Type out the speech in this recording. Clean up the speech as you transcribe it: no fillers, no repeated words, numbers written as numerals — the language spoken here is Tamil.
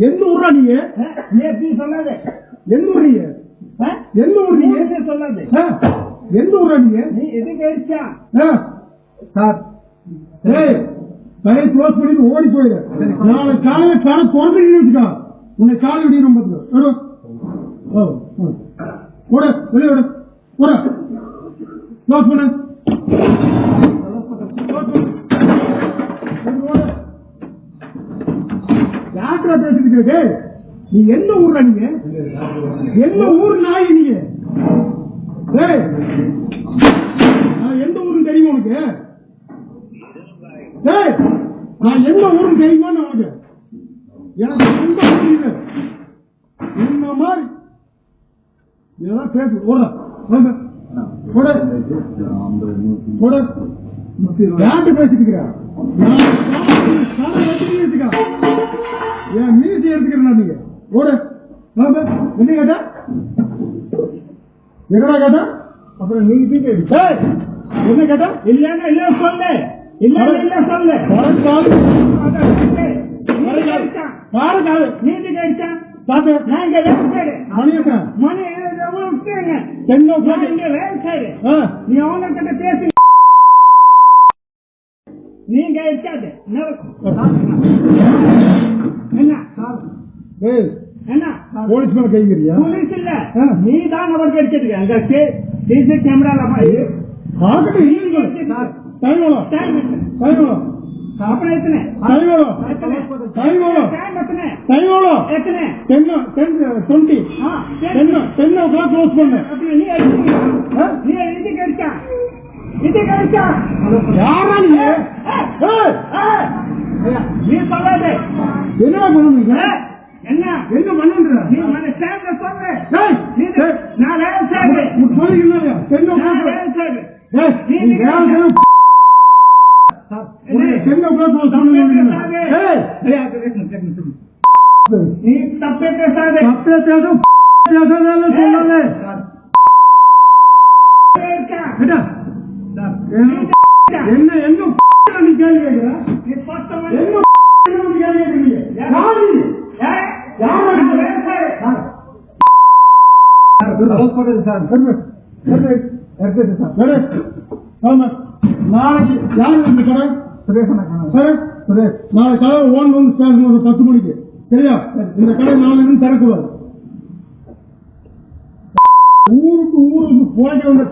எந்த ஊரா நீ? எப்படி சொல்லாது? எந்த ஊர் நீ? எந்த ஊர் நீ? சொல்லாது. எந்த ஊரா நீ? நீ எதுக்கு அடிச்சா? சார் கடையை க்ளோஸ் பண்ணிட்டு ஓடி போயிடு. நாளை காலையில கடை திறந்து வச்சுக்கா. உன்னை காலை விடியும் பார்த்துக்கோ. கூட வெளியே விடு. கூட க்ளோஸ் பண்ணு. யாத்திரா பேசிட்டு நீ எந்த ஊர்ல? நீங்க எந்த ஊர் நாய்? நீங்க நான் எந்த ஊருன்னு தெரியுமா உனக்கு? நான் எந்த ஊருன்னு தெரியுமான்னு உனக்கு? எனக்கு எந்த ஊர் இல்லை. இந்த மாதிரி இதெல்லாம் பேசு. யார்கிட்ட பேசிட்டு இருக்கிற? என் மீசி எடுத்துக்கிறேன். நீங்க ஓட என்ன கேட்டா? எங்கடா கேட்டா? அப்புறம் நீங்க என்ன கேட்டா? இல்லன்னா இல்ல சொல்லு. இல்ல சொல்லு. நீதி கேட்டா பாத்து நாங்க மணி நீ அவங்க கிட்ட பேசி நீங்க இருக்காது. என்ன போலீஸ் மேல கைங்கிறியா? போலீஸ் இல்ல, நீ தான் அவருக்கு அடிச்சிருக்க. அங்க சிசி கேமரால நீ சொல்லாது. என்ன பண்ணுவீங்க? என்ன என்ன பண்ணுற? நீ மன சேவை சொல்லு. நான் வேலை செய்றேன். சொல்லுங்க நீ தப்பே பேசாதே. என்ன என்ன நீ கேள்வி கேட்கிற? நாளைக்கு யாரு இந்த கடை? நாளை கடை ஓன் வந்து ஸ்டேஷன் ஒரு 10 மணிக்கு. சரியா? இந்த கடை நாளைக்கு திறக்கூடாது. ஊருக்கு போயிட்டு வந்த